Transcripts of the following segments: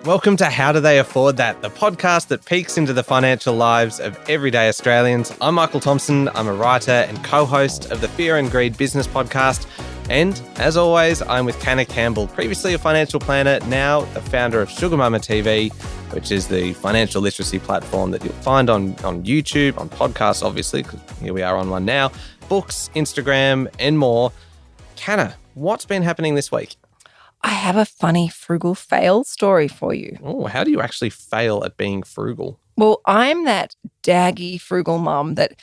Welcome to How Do They Afford That, the podcast that peeks into the financial lives of everyday Australians. I'm Michael Thompson. I'm a writer and co-host of the Fear and Greed Business Podcast. And as always, I'm with Canna Campbell, previously a financial planner, now the founder of Sugar Mama TV, which is the financial literacy platform that you'll find on YouTube, on podcasts, obviously, because here we are on one now, books, Instagram, and more. Canna, what's been happening this week? I have a funny frugal fail story for you. Oh, how do you actually fail at being frugal? Well, I'm that daggy frugal mum that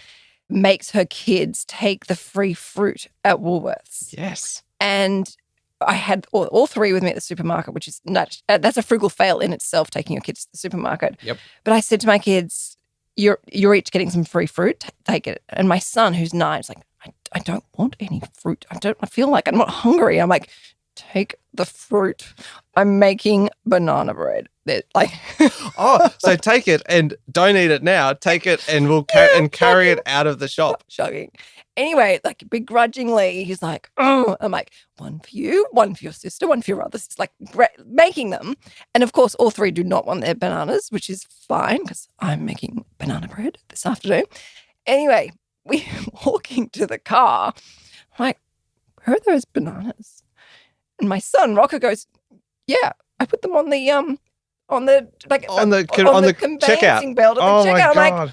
makes her kids take the free fruit at Woolworths. Yes. And I had all three with me at the supermarket, which is that's a frugal fail in itself, taking your kids to the supermarket. Yep. But I said to my kids, you're each getting some free fruit, take it. And my son, who's 9, is like, I don't want any fruit. I feel like I'm not hungry. I'm like, take the fruit. I'm making banana bread. Oh, so take it and don't eat it now. Take it and we'll carry it out of the shop. Shocking. Anyway, like begrudgingly, he's like, oh, I'm like, one for you, one for your sister, one for your other sister, like making them. And of course, all three do not want their bananas, which is fine because I'm making banana bread this afternoon. Anyway, we're walking to the car. I'm like, where are those bananas? And my son, Rocker, goes, yeah, I put them on the checkout belt my of the checkout. God. I'm like,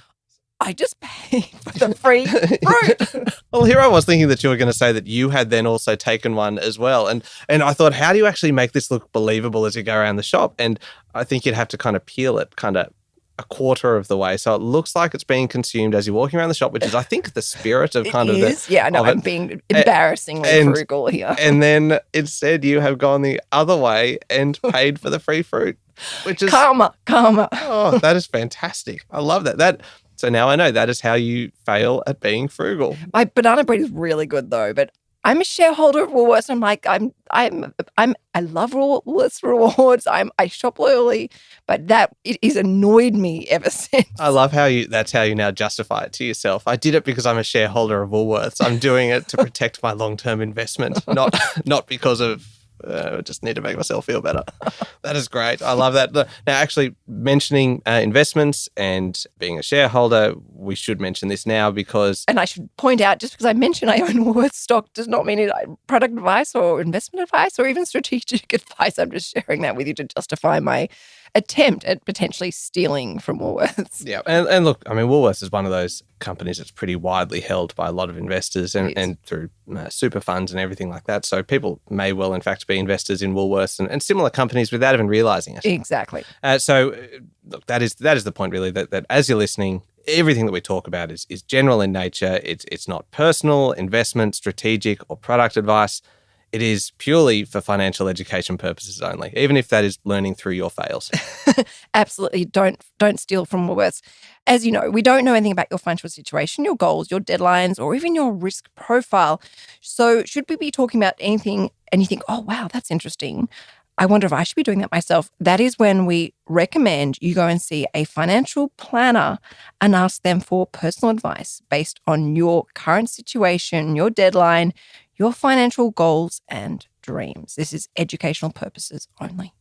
I just paid for the free fruit. Well, here I was thinking that you were going to say that you had then also taken one as well. And I thought, how do you actually make this look believable as you go around the shop? And I think you'd have to kind of peel it kind of a quarter of the way. So it looks like it's being consumed as you're walking around the shop, which is, I think, the spirit of kind of the... Yeah, no, I'm being embarrassingly frugal here. And then instead you have gone the other way and paid for the free fruit, which is... Karma. Oh, that is fantastic. I love that. So now I know that is how you fail at being frugal. My banana bread is really good though, but I'm a shareholder of Woolworths. I'm like, I love Woolworths rewards. I shop loyally, but it has annoyed me ever since. I love that's how you now justify it to yourself. I did it because I'm a shareholder of Woolworths. I'm doing it to protect my long-term investment, not because of just need to make myself feel better. That is great. I love that. Now, actually mentioning investments and being a shareholder, we should mention this now because... And I should point out, just because I mention I own Woolworths stock does not mean it's product advice or investment advice or even strategic advice. I'm just sharing that with you to justify my attempt at potentially stealing from Woolworths. Yeah. And look, I mean, Woolworths is one of those companies that's pretty widely held by a lot of investors and through super funds and everything like that. So people may well, in fact, be investors in Woolworths and similar companies without even realizing it. Exactly. So look, that is the point really, that as you're listening, everything that we talk about is general in nature. It's not personal, investment, strategic or product advice. It is purely for financial education purposes only, even if that is learning through your fails. Absolutely. Don't steal from Woolworths. As you know, we don't know anything about your financial situation, your goals, your deadlines, or even your risk profile. So should we be talking about anything and you think, oh, wow, that's interesting. I wonder if I should be doing that myself. That is when we recommend you go and see a financial planner and ask them for personal advice based on your current situation, your deadline, your financial goals and dreams. This is educational purposes only.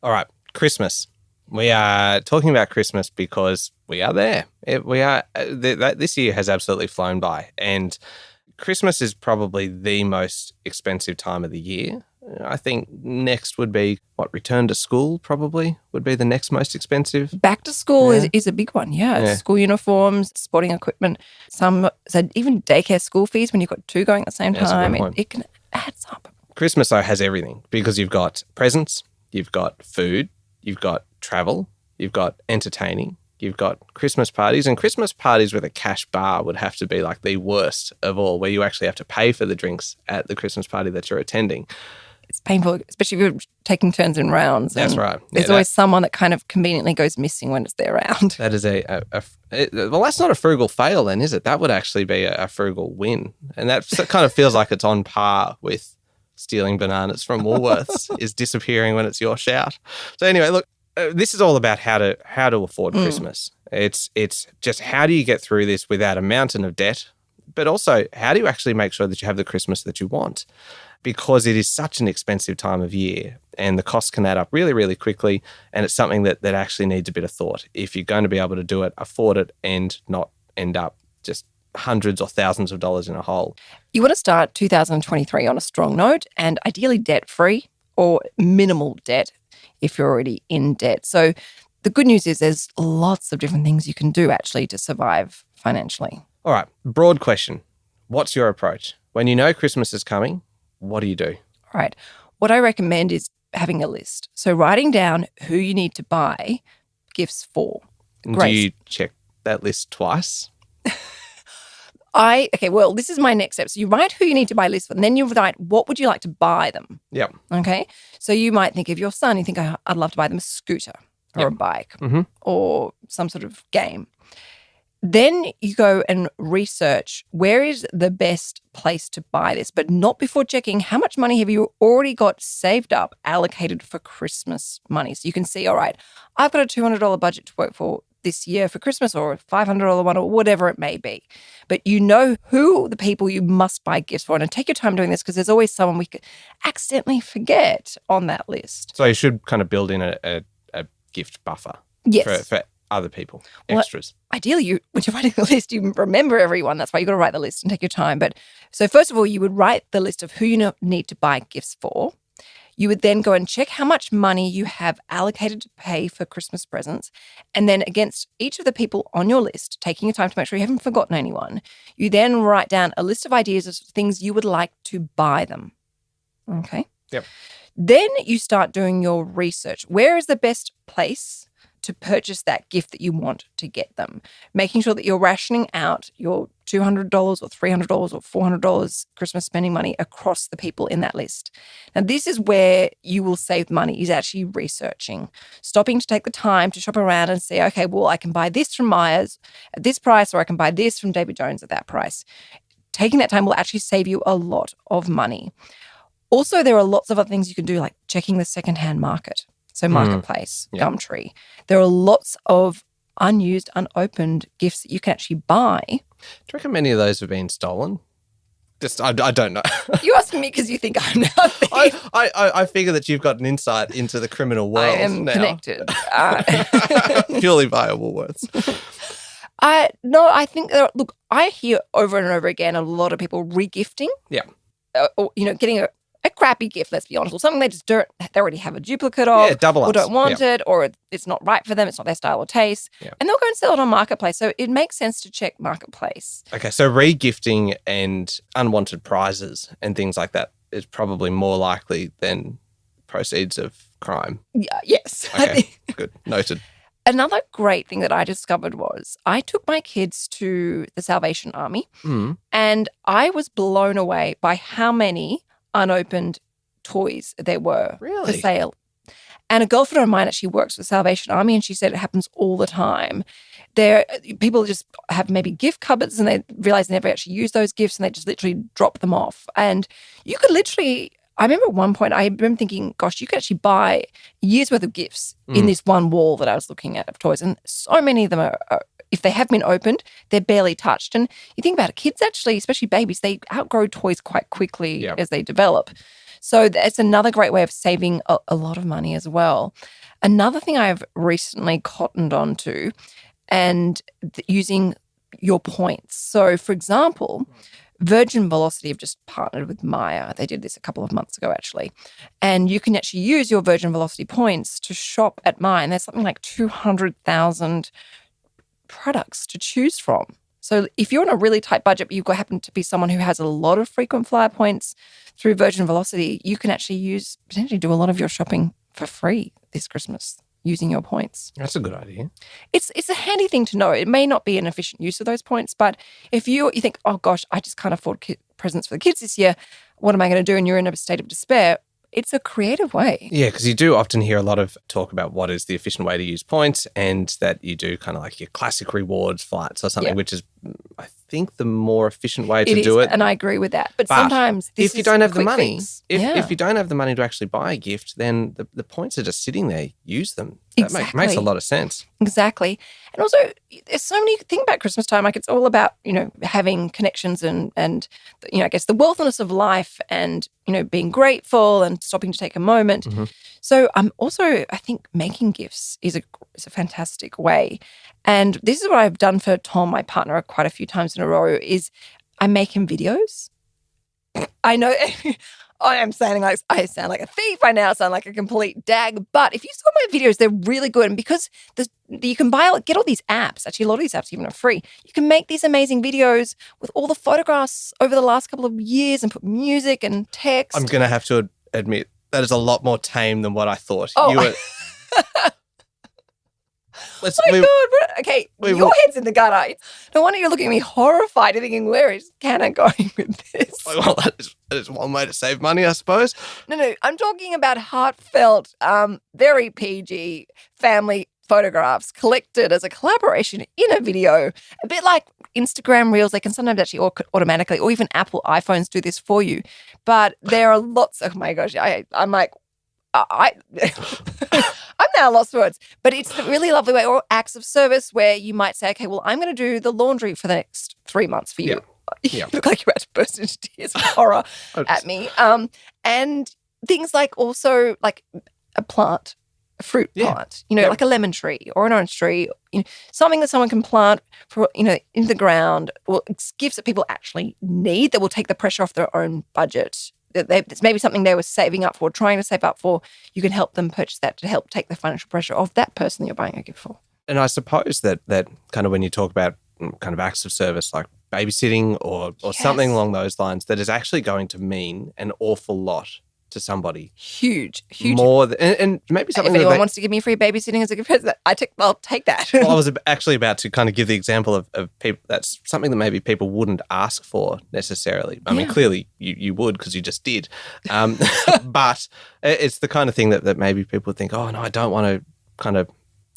All right, Christmas. We are talking about Christmas because we are there. This year has absolutely flown by, and Christmas is probably the most expensive time of the year. I think next would be, return to school probably would be the next most expensive. Back to school is a big one, yeah. School uniforms, sporting equipment, so even daycare school fees when you've got two going at the same time. It can add up. Christmas, though, has everything because you've got presents, you've got food, you've got travel, you've got entertaining, you've got Christmas parties, and Christmas parties with a cash bar would have to be like the worst of all, where you actually have to pay for the drinks at the Christmas party that you're attending. It's painful, especially if you're taking turns in rounds. That's right. There's always someone that kind of conveniently goes missing when it's there around. That is well, that's not a frugal fail then, is it? That would actually be a frugal win. And that kind of feels like it's on par with stealing bananas from Woolworths is disappearing when it's your shout. So anyway, look, this is all about how to afford Christmas. It's just how do you get through this without a mountain of debt But also, how do you actually make sure that you have the Christmas that you want? Because it is such an expensive time of year and the costs can add up really, really quickly. And it's something that actually needs a bit of thought. If you're going to be able to do it, afford it and not end up just hundreds or thousands of dollars in a hole. You want to start 2023 on a strong note and ideally debt-free or minimal debt if you're already in debt. So the good news is there's lots of different things you can do actually to survive financially. All right, broad question. What's your approach? When you know Christmas is coming, what do you do? All right. What I recommend is having a list. So writing down who you need to buy gifts for. Do you check that list twice? Okay, well, this is my next step. So you write who you need to buy a list for, and then you write what would you like to buy them. Yep. Okay. So you might think of your son, you think, I'd love to buy them a scooter or a bike or some sort of game. Then you go and research where is the best place to buy this, but not before checking how much money have you already got saved up, allocated for Christmas money. So you can see, all right, I've got a $200 budget to work for this year for Christmas or a $500 one or whatever it may be. But you know who the people you must buy gifts for. And take your time doing this because there's always someone we could accidentally forget on that list. So you should kind of build in a gift buffer for other people, extras. Well, ideally, when you're writing the list, you remember everyone. That's why you've got to write the list and take your time. But so first of all, you would write the list of who you need to buy gifts for. You would then go and check how much money you have allocated to pay for Christmas presents. And then against each of the people on your list, taking your time to make sure you haven't forgotten anyone, you then write down a list of ideas of things you would like to buy them. Okay? Yep. Then you start doing your research. Where is the best place to purchase that gift that you want to get them? Making sure that you're rationing out your $200 or $300 or $400 Christmas spending money across the people in that list. Now, this is where you will save money, is actually researching, stopping to take the time to shop around and say, okay, well, I can buy this from Myers at this price, or I can buy this from David Jones at that price. Taking that time will actually save you a lot of money. Also, there are lots of other things you can do, like checking the secondhand market. So Marketplace, Gumtree. There are lots of unused, unopened gifts that you can actually buy. Do you reckon many of those have been stolen? Just, I don't know. You're asking me because you think I'm nothing. I figure that you've got an insight into the criminal world. I am now. connected. Purely via Woolworths. No, I think, look, I hear over and over again a lot of people regifting. Yeah. Or, getting a crappy gift, let's be honest, or something they just don't, they already have a duplicate of, double ups. Or don't want it, or it's not right for them, it's not their style or taste, and they'll go and sell it on Marketplace. So it makes sense to check Marketplace. Okay, so re-gifting and unwanted prizes and things like that is probably more likely than proceeds of crime. Yeah, yes. Okay, good. Noted. Another great thing that I discovered was I took my kids to the Salvation Army and I was blown away by how many unopened toys there were for sale. And a girlfriend of mine actually works for the Salvation Army and she said it happens all the time. People just have maybe gift cupboards and they realize they never actually use those gifts and they just literally drop them off. And you could literally, I remember at one point I remember thinking, gosh, you could actually buy a year's worth of gifts in this one wall that I was looking at of toys. And so many of them are if they have been opened, they're barely touched. And you think about it, kids actually, especially babies, they outgrow toys quite quickly as they develop. So that's another great way of saving a lot of money as well. Another thing I've recently cottoned on to and using your points. So for example, Virgin Velocity have just partnered with Myer. They did this a couple of months ago, actually. And you can actually use your Virgin Velocity points to shop at Myer. And there's something like 200,000 products to choose from. So if you're on a really tight budget, but you happen to be someone who has a lot of frequent flyer points through Virgin Velocity, you can actually potentially do a lot of your shopping for free this Christmas using your points. That's a good idea. It's a handy thing to know. It may not be an efficient use of those points, but if you think, oh gosh, I just can't afford presents for the kids this year, what am I going to do? And you're in a state of despair. It's a creative way. Yeah, because you do often hear a lot of talk about what is the efficient way to use points and that you do kind of like your classic rewards flights or something, which is I think, the more efficient way to do it. And I agree with that. But But sometimes if you don't have the money, if if you don't have the money to actually buy a gift, then the points are just sitting there. Use them. That makes a lot of sense. Exactly. And also, there's so many things about Christmas time. Like, it's all about, having connections and I guess the wealthiness of life and, being grateful and stopping to take a moment. Mm-hmm. So I think making gifts is a fantastic way. And this is what I've done for Tom, my partner, quite a few times in a row, is I make him videos. I know I sound like a thief. I now sound like a complete dag. But if you saw my videos, they're really good. And because you can get all these apps. Actually, a lot of these apps even are free. You can make these amazing videos with all the photographs over the last couple of years and put music and text. I'm going to have to admit that is a lot more tame than what I thought. Oh, God. Okay, your head's in the gutter. No wonder you're looking at me horrified and thinking, where is Canna going with this? Well, that is one way to save money, I suppose. No, I'm talking about heartfelt, very PG family photographs collected as a collaboration in a video, a bit like Instagram Reels. They can sometimes actually automatically, or even Apple iPhones do this for you. But there are lots. Oh my gosh, I'm like, I'm now lost for words, but it's a really lovely way, or acts of service where you might say, okay, well, I'm going to do the laundry for the next 3 months for you. Yeah. You look like you're about to burst into tears of horror at me. And things like also like a plant, a fruit plant, like a lemon tree or an orange tree, something that someone can plant for, in the ground, or gifts that people actually need that will take the pressure off their own budget. It's maybe something they were saving up for, trying to save up for. You can help them purchase that to help take the financial pressure off that person that you're buying a gift for. And I suppose that kind of when you talk about kind of acts of service like babysitting or something along those lines, that is actually going to mean an awful lot to somebody. Huge. More and maybe something. If anyone wants to give me free babysitting as a gift present, I'll take that. Well, I was actually about to kind of give the example of people. That's something that maybe people wouldn't ask for necessarily. I mean, clearly you would, because you just did. But it's the kind of thing that maybe people would think, oh no, I don't want to kind of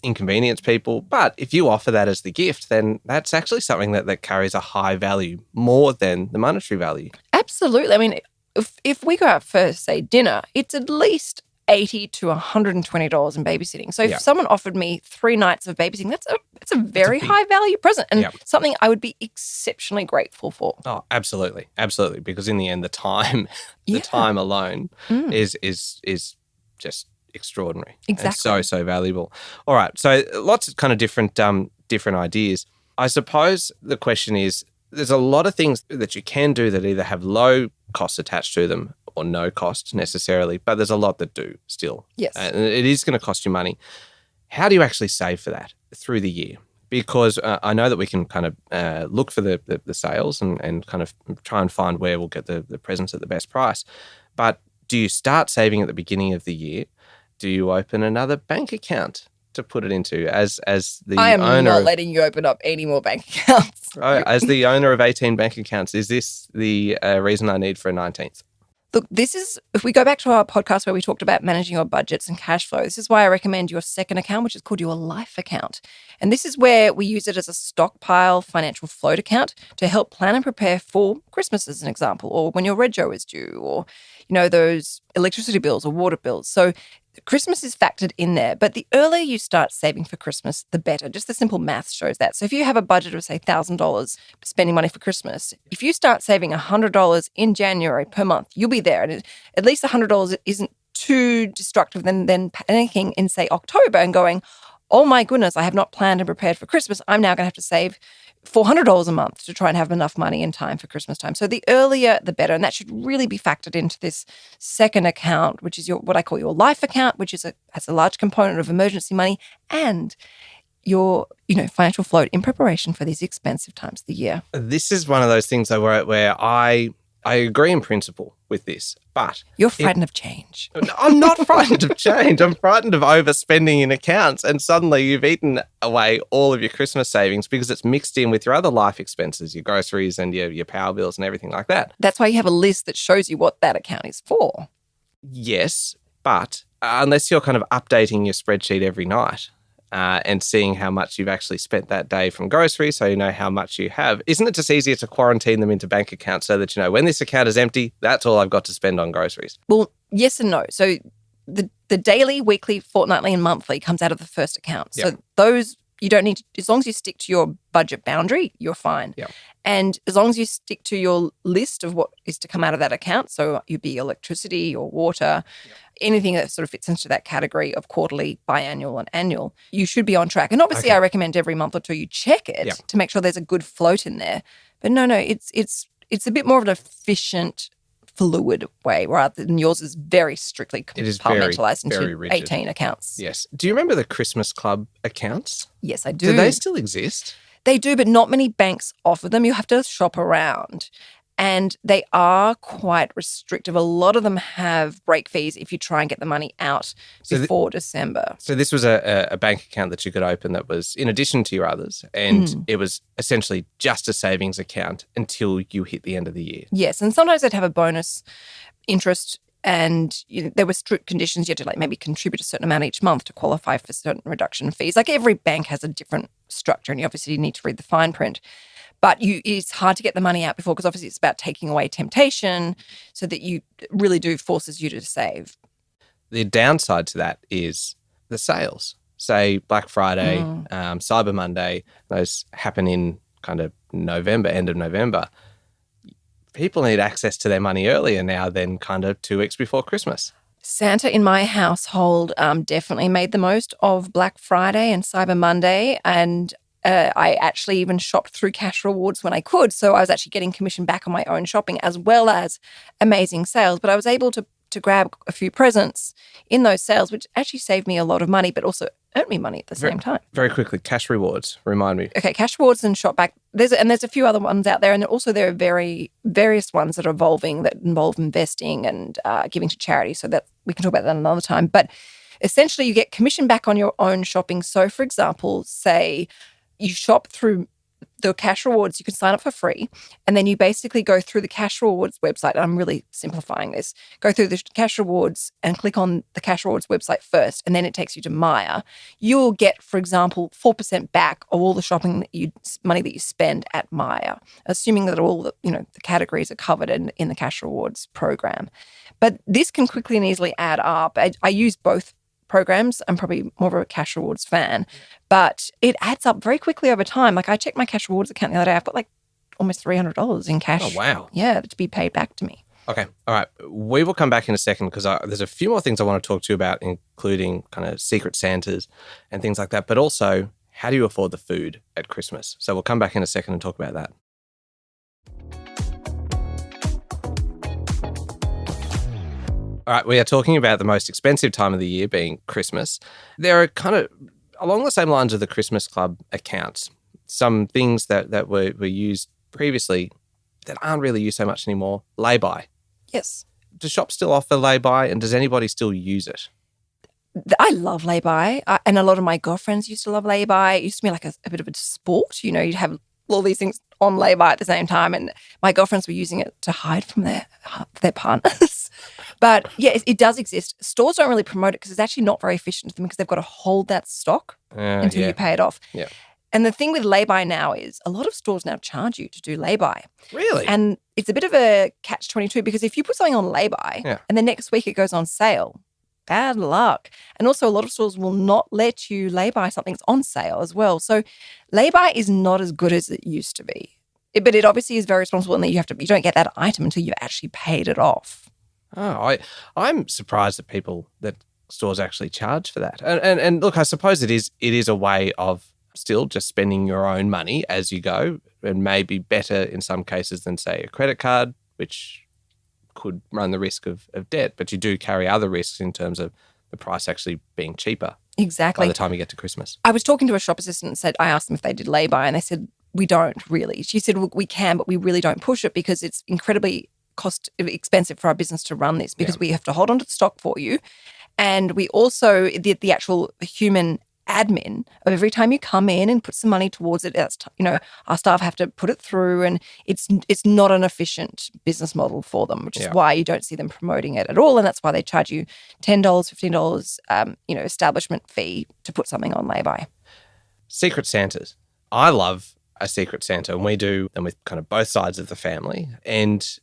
inconvenience people. But if you offer that as the gift, then that's actually something that carries a high value, more than the monetary value. Absolutely. I mean, if we go out for, say, dinner, it's at least $80 to $120 in babysitting. So if someone offered me 3 nights of babysitting, that's a very high value present, and something I would be exceptionally grateful for. Oh, absolutely. Absolutely. Because in the end, the time alone is just extraordinary. Exactly. And so valuable. All right. So lots of kind of different ideas. I suppose the question is, there's a lot of things that you can do that either have low costs attached to them or no cost necessarily, but there's a lot that do still. Yes. And it is going to cost you money. How do you actually save for that through the year? Because I know that we can kind of look for the sales and kind of try and find where we'll get the presents at the best price. But do you start saving at the beginning of the year? Do you open another bank account to put it into as the owner? I am not letting you open up any more bank accounts. As the owner of 18 bank accounts, is this the reason I need for a 19th? Look, this is, if we go back to our podcast where we talked about managing your budgets and cash flow, this is why I recommend your second account, which is called your life account. And this is where we use it as a stockpile financial float account to help plan and prepare for Christmas, as an example, or when your rego is due, or, those electricity bills or water bills. So Christmas is factored in there, but the earlier you start saving for Christmas, the better. Just the simple math shows that. So if you have a budget of, say, $1,000 spending money for Christmas, if you start saving $100 in January per month, you'll be there. And at least $100 isn't too destructive than panicking in, say, October and going, oh my goodness, I have not planned and prepared for Christmas. I'm now going to have to save $400 a month to try and have enough money in time for Christmas time. So the earlier, the better. And that should really be factored into this second account, which is what I call your life account, which has a large component of emergency money and your, financial float in preparation for these expensive times of the year. This is one of those things though, where I agree in principle with this, but you're frightened of change. I'm not frightened of change. I'm frightened of overspending in accounts, and suddenly you've eaten away all of your Christmas savings because it's mixed in with your other life expenses, your groceries and your power bills and everything like that. That's why you have a list that shows you what that account is for. Yes, but unless you're kind of updating your spreadsheet every night, and seeing how much you've actually spent that day from groceries, so you know how much you have. Isn't it just easier to quarantine them into bank accounts so that you know when this account is empty, that's all I've got to spend on groceries? Well, yes and no. So the daily, weekly, fortnightly, and monthly comes out of the first account. Yep. So those you don't need to, as long as you stick to your budget boundary, you're fine. Yep. And as long as you stick to your list of what is to come out of that account, so you'd be electricity or water, anything that sort of fits into that category of quarterly, biannual, and annual, you should be on track. And obviously, I recommend every month or two you check it to make sure there's a good float in there. But no, it's a bit more of an efficient, fluid way, rather than yours is very strictly compartmentalized into rigid. 18 accounts. Yes. Do you remember the Christmas Club accounts? Yes, I do. Do they still exist? They do, but not many banks offer them. You have to shop around. And they are quite restrictive. A lot of them have break fees if you try and get the money out before December. So this was a bank account that you could open that was in addition to your others, and it was essentially just a savings account until you hit the end of the year. Yes, and sometimes they'd have a bonus interest, and there were strict conditions. You had to maybe contribute a certain amount each month to qualify for certain reduction fees. Like every bank has a different structure, and you obviously need to read the fine print. But it's hard to get the money out before, because obviously it's about taking away temptation, so that you really forces you to save. The downside to that is the sales. Say Black Friday, Cyber Monday, those happen in kind of November, end of November. People need access to their money earlier now than kind of 2 weeks before Christmas. Santa in my household definitely made the most of Black Friday and Cyber Monday, and I actually even shopped through cash rewards when I could. So I was actually getting commission back on my own shopping as well as amazing sales. But I was able to grab a few presents in those sales, which actually saved me a lot of money, but also earned me money at the same time. Very quickly, cash rewards, remind me. Okay, cash rewards and shop back. There's a few other ones out there. And also there are various ones that are evolving that involve investing and giving to charity. So that we can talk about that another time. But essentially you get commission back on your own shopping. So for example, say you shop through the cash rewards, you can sign up for free, and then you basically go through the cash rewards website. And I'm really simplifying this. Go through the cash rewards and click on the cash rewards website first, and then it takes you to Maya. You'll get, for example, 4% back of all the shopping money that you spend at Maya, assuming that all the categories are covered in the cash rewards program. But this can quickly and easily add up. I use both programs. I'm probably more of a cash rewards fan, but it adds up very quickly over time. Like I checked my cash rewards account the other day. I've got like almost $300 in cash. Oh, wow. Yeah, to be paid back to me. Okay. All right. We will come back in a second because there's a few more things I want to talk to you about, including kind of secret Santas and things like that, but also how do you afford the food at Christmas? So we'll come back in a second and talk about that. All right, we are talking about the most expensive time of the year being Christmas. There are kind of, along the same lines of the Christmas Club accounts, some things that were used previously that aren't really used so much anymore. Lay-by. Yes. Do shops still offer lay-by, and does anybody still use it? I love lay-by, and a lot of my girlfriends used to love lay-by. It used to be like a bit of a sport. You'd have all these things on lay-by at the same time, and my girlfriends were using it to hide from their partners. But yeah, it does exist. Stores don't really promote it because it's actually not very efficient to them, because they've got to hold that stock until you pay it off. Yeah. And the thing with lay-by now is a lot of stores now charge you to do lay-by. Really? And it's a bit of a catch-22, because if you put something on lay-by and the next week it goes on sale, bad luck. And also a lot of stores will not let you lay-by something that's on sale as well. So lay-by is not as good as it used to be. But it obviously is very responsible, and that you don't get that item until you've actually paid it off. Oh, I'm surprised that stores actually charge for that. And look, I suppose it is a way of still just spending your own money as you go, and maybe better in some cases than, say, a credit card, which could run the risk of debt, but you do carry other risks in terms of the price actually being cheaper. Exactly. By the time you get to Christmas. I was talking to a shop assistant and I asked them if they did lay-by, and they said, we don't really. She said, well, we can, but we really don't push it because it's incredibly expensive for our business to run this, because we have to hold on to the stock for you. And we also, the actual human admin of every time you come in and put some money towards it. That's, our staff have to put it through, and it's not an efficient business model for them, which is why you don't see them promoting it at all. And that's why they charge you $10, $15, establishment fee to put something on lay-by. Secret Santas. I love a Secret Santa, and we do them with kind of both sides of the family, and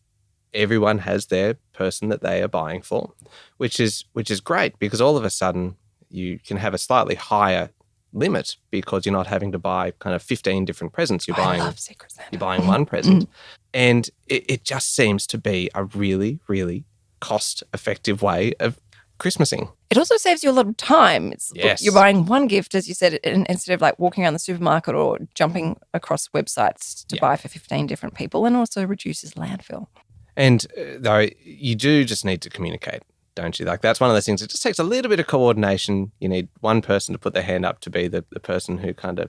everyone has their person that they are buying for, which is great, because all of a sudden you can have a slightly higher limit because you're not having to buy kind of 15 different presents. I love Secret Santa. You're buying one present. And it just seems to be a really, really cost-effective way of Christmasing. It also saves you a lot of time. Yes. You're buying one gift, as you said, instead of like walking around the supermarket or jumping across websites to buy for 15 different people, and also reduces landfill. And though you do just need to communicate, don't you? Like, that's one of those things. It just takes a little bit of coordination. You need one person to put their hand up to be the person who kind of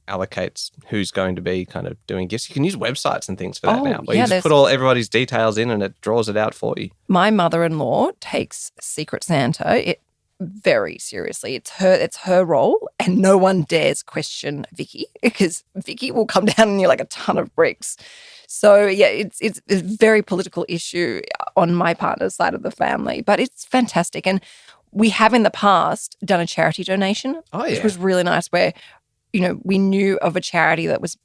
allocates who's going to be kind of doing gifts. You can use websites and things for that now, where you just put everybody's details in and it draws it out for you. My mother-in-law takes Secret Santa very seriously. It's her role, and no one dares question Vicky, because Vicky will come down on you like a ton of bricks. So, yeah, it's a very political issue on my partner's side of the family, but it's fantastic. And we have in the past done a charity donation, which was really nice, where, we knew of a charity that was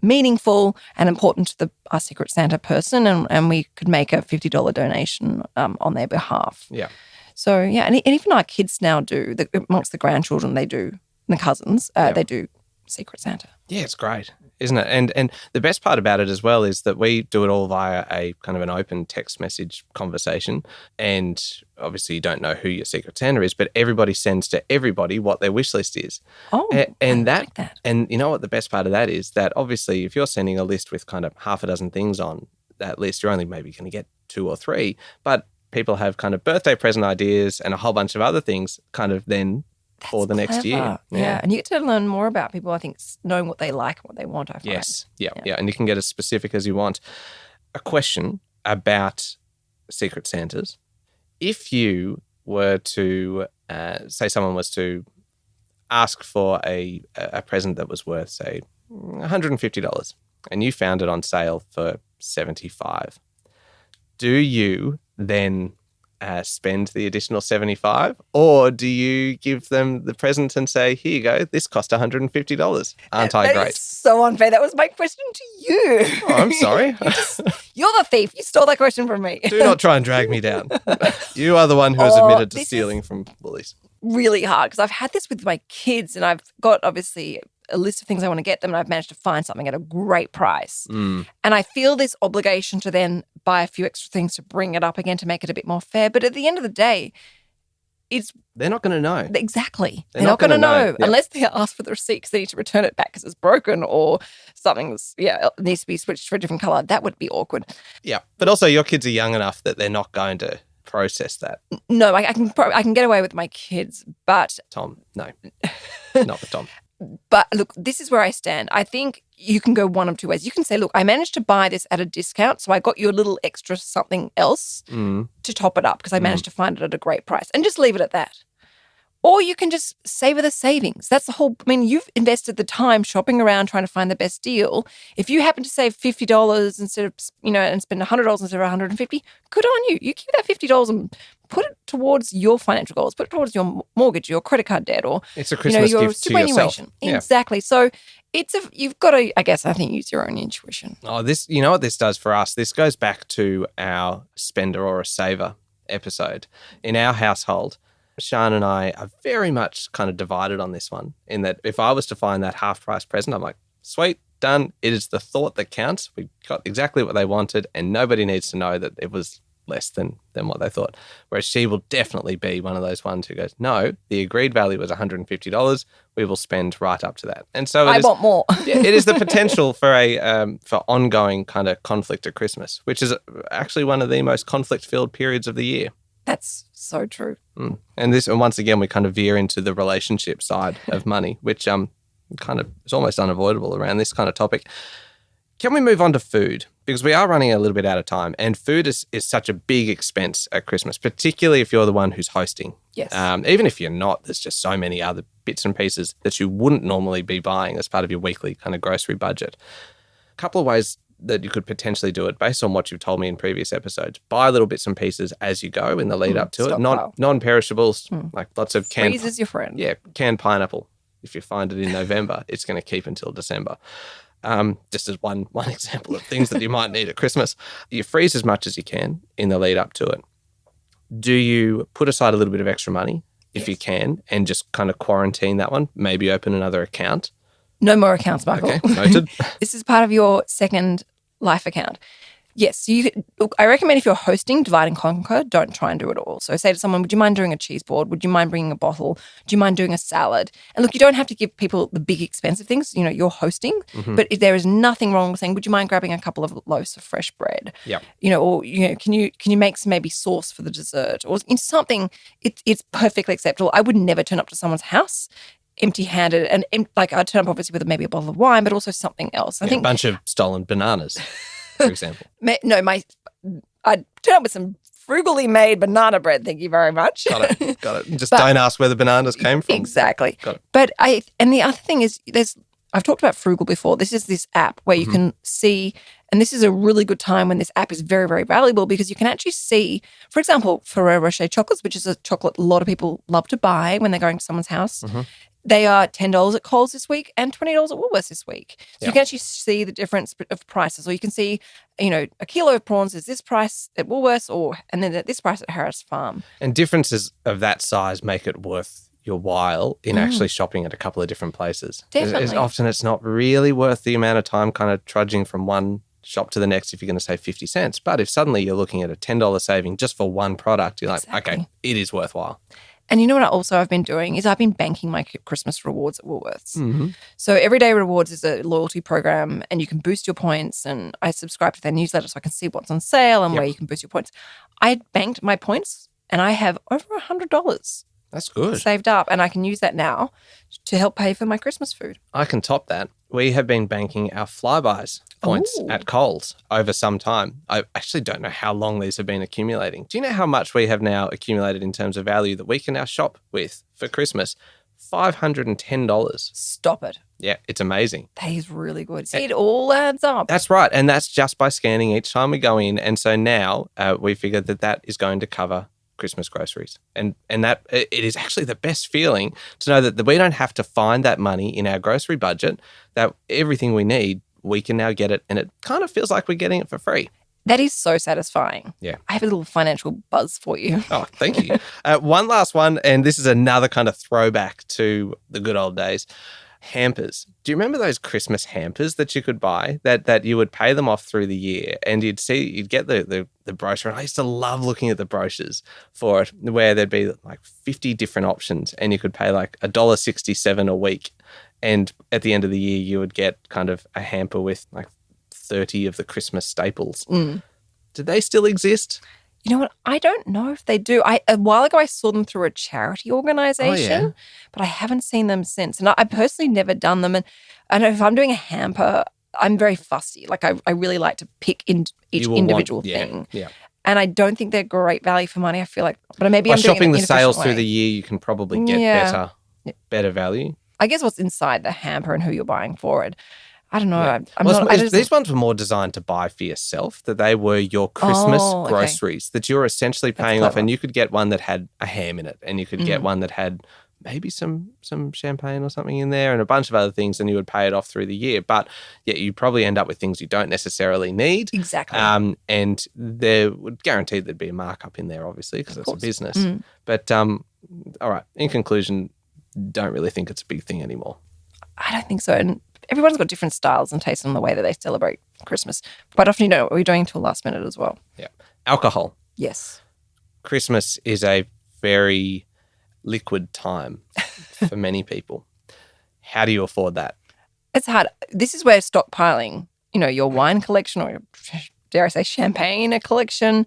meaningful and important to our Secret Santa person, and we could make a $50 donation on their behalf. Yeah. So, yeah, and even our kids now do, amongst the grandchildren, they do, and the cousins, they do Secret Santa. Yeah, it's great, isn't it? And the best part about it as well is that we do it all via a kind of an open text message conversation. And obviously you don't know who your Secret Santa is, but everybody sends to everybody what their wish list is. Oh, and I like that. And you know what the best part of that is? That obviously if you're sending a list with kind of half a dozen things on that list, you're only maybe going to get 2 or 3. But people have kind of birthday present ideas and a whole bunch of other things kind of then for the next year. Yeah. And you get to learn more about people, I think, knowing what they like and what they want, I find. Yes. Yeah. And you can get as specific as you want. A question about Secret Santas. If you were to, say someone was to ask for a present that was worth, say, $150, and you found it on sale for $75, do you then spend the additional $75, or do you give them the present and say, here you go, this cost $150? Aren't I great? That is so unfair. That was my question to you. Oh, I'm sorry. You're the thief. You stole that question from me. Do not try and drag me down. You are the one who has admitted to stealing from Woolies. Really hard, because I've had this with my kids, and I've got obviously a list of things I want to get them, and I've managed to find something at a great price. And I feel this obligation to then buy a few extra things to bring it up again to make it a bit more fair. But at the end of the day, they're not going to know. Exactly. They're not going to know unless they ask for the receipt, because they need to return it back because it's broken, or something's needs to be switched for a different color. That would be awkward. Yeah, but also your kids are young enough that they're not going to process that. No, I can get away with my kids, but Tom, no, not with Tom. But look, this is where I stand. I think you can go one of two ways. You can say, look, I managed to buy this at a discount, so I got you a little extra something else to top it up because I managed to find it at a great price, and just leave it at that. Or you can just savor the savings. That's the whole, you've invested the time shopping around trying to find the best deal. If you happen to save $50 instead of, and spend $100 instead of $150, good on you. You keep that $50 and put it towards your financial goals. Put it towards your mortgage, your credit card debt, or it's a Christmas your gift to yourself. Exactly. So you've got to, I guess, I think, use your own intuition. Oh, this, you know what this does for us? This goes back to our spender or a saver episode. In our household, Sian and I are very much kind of divided on this one, in that if I was to find that half-price present, I'm like, sweet, done. It is the thought that counts. We got exactly what they wanted, and nobody needs to know that it was less than what they thought. Whereas she will definitely be one of those ones who goes, no, the agreed value was $150. We will spend right up to that. And so I want more. It is the potential for for ongoing kind of conflict at Christmas, which is actually one of the most conflict-filled periods of the year. That's so true. And once again, we kind of veer into the relationship side of money, which kind of is almost unavoidable around this kind of topic. Can we move on to food? Because we are running a little bit out of time, and food is such a big expense at Christmas, particularly if you're the one who's hosting. Yes. Even if you're not, there's just so many other bits and pieces that you wouldn't normally be buying as part of your weekly kind of grocery budget. A couple of ways that you could potentially do it based on what you've told me in previous episodes. Buy little bits and pieces as you go in the lead up to it. Non-perishables, like lots of canned... Freeze is your friend. Yeah, canned pineapple. If you find it in November, it's going to keep until December. Just as one example of things that you might need at Christmas. You freeze as much as you can in the lead up to it. Do you put aside a little bit of extra money if you can and just kind of quarantine that one? Maybe open another account? No more accounts, Michael. Okay, noted. This is part of your second life account. Yes, look, I recommend if you're hosting, divide and conquer, don't try and do it all. So say to someone, would you mind doing a cheese board? Would you mind bringing a bottle? Do you mind doing a salad? And look, you don't have to give people the big expensive things. You're hosting. But if there is nothing wrong with saying, would you mind grabbing a couple of loaves of fresh bread? Yeah. Can you make some maybe sauce for the dessert? Or in something, it's perfectly acceptable. I would never turn up to someone's house empty-handed and I'd turn up obviously with maybe a bottle of wine, but also something else. I think a bunch of stolen bananas, for example. I'd turn up with some frugally made banana bread, thank you very much. Got it. Just don't ask where the bananas came from. Exactly. Got it. But and the other thing is I've talked about Frugal before. This is this app where you can see, and this is a really good time when this app is very, very valuable because you can actually see, for example, Ferrero Rocher chocolates, which is a chocolate a lot of people love to buy when they're going to someone's house. They are $10 at Coles this week and $20 at Woolworths this week. So you can actually see the difference of prices. Or you can see, a kilo of prawns is this price at Woolworths and then at this price at Harris Farm. And differences of that size make it worth your while in actually shopping at a couple of different places. Definitely. Often it's not really worth the amount of time kind of trudging from one shop to the next if you're going to save 50 cents. But if suddenly you're looking at a $10 saving just for one product, you're like, okay, it is worthwhile. And you know what I've been doing is I've been banking my Christmas rewards at Woolworths. So Everyday Rewards is a loyalty program and you can boost your points, and I subscribe to their newsletter so I can see what's on sale and where you can boost your points. I banked my points and I have over $100. That's good. Saved up, and I can use that now to help pay for my Christmas food. I can top that. We have been banking our Flybuys points at Coles over some time. I actually don't know how long these have been accumulating. Do you know how much we have now accumulated in terms of value that we can now shop with for Christmas? $510. Stop it. Yeah, it's amazing. That is really good. See, it all adds up. That's right. And that's just by scanning each time we go in. And so now we figured that is going to cover Christmas groceries. And that it is actually the best feeling to know that we don't have to find that money in our grocery budget, that everything we need, we can now get it. And it kind of feels like we're getting it for free. That is so satisfying. Yeah. I have a little financial buzz for you. Oh, thank you. One last one, and this is another kind of throwback to the good old days. Hampers. Do you remember those Christmas hampers that you could buy that you would pay them off through the year and you'd get the brochure? And I used to love looking at the brochures for it where there'd be like 50 different options and you could pay like $1.67 a week. And at the end of the year, you would get kind of a hamper with like 30 of the Christmas staples. Do they still exist? You know what? I don't know if they do. A while ago, I saw them through a charity organisation, but I haven't seen them since. And I personally never done them. And I know if I'm doing a hamper, I'm very fussy. Like I really like to pick each individual thing. Yeah. And I don't think they're great value for money. I feel like, but maybe I'm doing shopping it in the sales way. through the year, you can probably get better value. I guess what's inside the hamper and who you're buying for it. I don't know. Yeah. These ones were more designed to buy for yourself, that they were your Christmas groceries that you're essentially paying off. And you could get one that had a ham in it and you could get one that had maybe some champagne or something in there and a bunch of other things, and you would pay it off through the year. But yeah, you probably end up with things you don't necessarily need. Exactly. And there would guarantee there'd be a markup in there, obviously, because it's a business. But all right, in conclusion, don't really think it's a big thing anymore. I don't think so. And everyone's got different styles and tastes in the way that they celebrate Christmas. Quite often you don't know what we're doing until last minute as well. Yeah. Alcohol. Yes. Christmas is a very liquid time for many people. How do you afford that? It's hard. This is where stockpiling, your wine collection or, dare I say, champagne collection,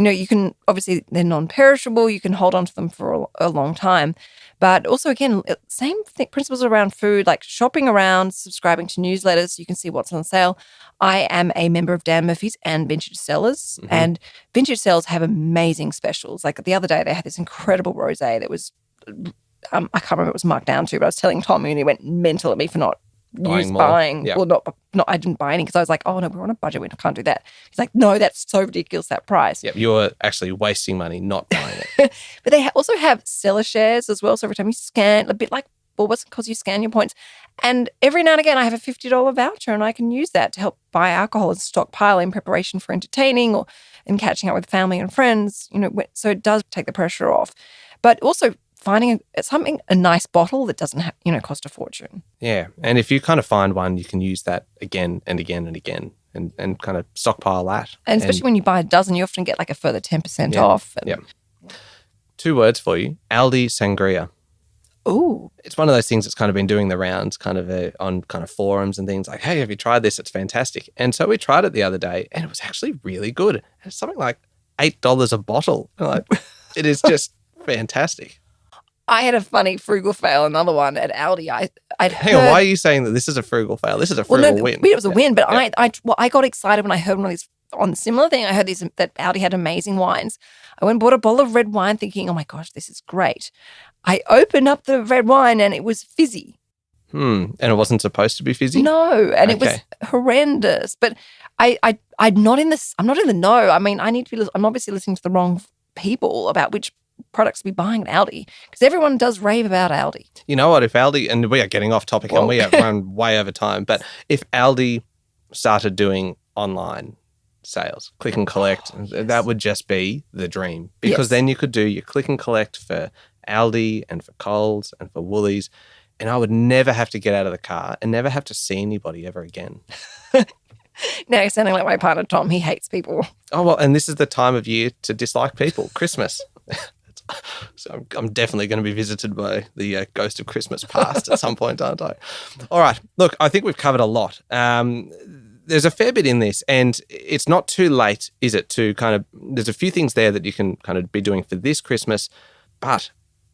you can obviously they're non-perishable. You can hold on to them for a long time. But also, again, same principles around food, like shopping around, subscribing to newsletters so you can see what's on sale. I am a member of Dan Murphy's and Vintage Cellars, and Vintage Cellars have amazing specials. Like the other day, they had this incredible rosé that was, I can't remember what it was marked down to, but I was telling Tommy and he went mental at me for not buying. Yep. Well, not I didn't buy any because I was like, oh no, we're on a budget, we can't do that. He's like, no, that's so ridiculous, that price. Yep, you're actually wasting money not buying it. But they also have seller shares as well. So every time you scan, a bit like Woolworths, because you scan your points. And every now and again, I have a $50 voucher and I can use that to help buy alcohol and stockpile in preparation for entertaining or in catching up with family and friends. So it does take the pressure off. But also finding a nice bottle that doesn't have, cost a fortune. Yeah. And if you kind of find one, you can use that again and again and again and kind of stockpile that. And especially when you buy a dozen, you often get like a further 10% off. Yeah. 2 words for you. Aldi Sangria. Ooh. It's one of those things that's kind of been doing the rounds kind of on kind of forums and things like, hey, have you tried this? It's fantastic. And so we tried it the other day and it was actually really good. It's something like $8 a bottle. It is just fantastic. I had a funny frugal fail, another one at Aldi. Hang on, why are you saying that this is a frugal fail? This is a frugal win. It was a win, but I got excited when I heard one of these on a similar thing. I heard that Aldi had amazing wines. I went and bought a bottle of red wine thinking, oh my gosh, this is great. I opened up the red wine and it was fizzy. And it wasn't supposed to be fizzy? No, and it was horrendous. But I'm not in the know. I mean, I'm obviously listening to the wrong people about which products to be buying at Aldi because everyone does rave about Aldi. You know what? If Aldi, and we are getting off topic and we have run way over time, but if Aldi started doing online sales, click and collect, that would just be the dream because then you could do your click and collect for Aldi and for Coles and for Woolies, and I would never have to get out of the car and never have to see anybody ever again. Now you're sounding like my partner Tom. He hates people. Oh, well, and this is the time of year to dislike people, Christmas. So I'm definitely going to be visited by the ghost of Christmas past at some point, aren't I? All right. Look, I think we've covered a lot. There's a fair bit in this, and it's not too late, is it, to kind of – there's a few things there that you can kind of be doing for this Christmas, but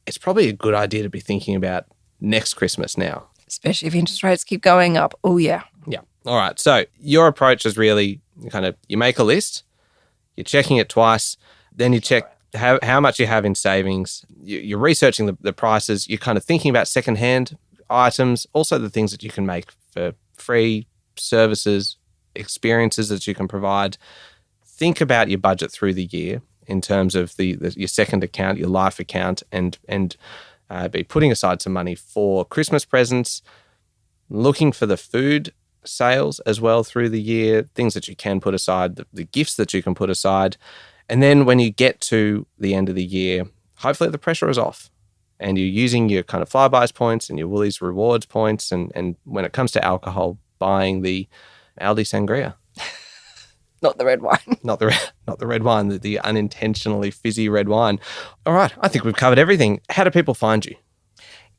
it's probably a good idea to be thinking about next Christmas now. Especially if interest rates keep going up. Oh, yeah. Yeah. All right. So your approach is really kind of you make a list, you're checking it twice, then you check how much you have in savings, you're researching the prices, you're kind of thinking about secondhand items, also the things that you can make for free services, experiences that you can provide. Think about your budget through the year in terms of your second account, your life account, and be putting aside some money for Christmas presents, looking for the food sales as well through the year, things that you can put aside, the gifts that you can put aside. And then when you get to the end of the year, hopefully the pressure is off and you're using your kind of Flybuys points and your Woolies rewards points. And when it comes to alcohol, buying the Aldi Sangria. Not the red wine. Not the red wine, the unintentionally fizzy red wine. All right. I think we've covered everything. How do people find you?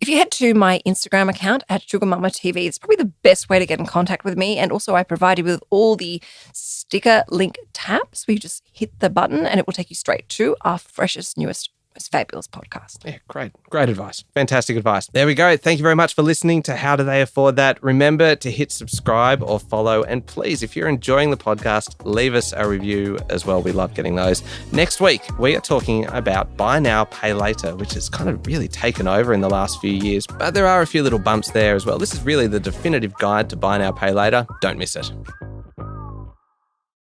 If you head to my Instagram account at SugarMamaTV, it's probably the best way to get in contact with me. And also I provide you with all the sticker link taps where you just hit the button and it will take you straight to our freshest, newest, most fabulous podcast. Yeah, great advice. Fantastic advice. There we go. Thank you very much for listening to How Do They Afford That? Remember to hit subscribe or follow. And please, if you're enjoying the podcast, leave us a review as well. We love getting those. Next week, we are talking about buy now, pay later, which has kind of really taken over in the last few years. But there are a few little bumps there as well. This is really the definitive guide to buy now, pay later. Don't miss it.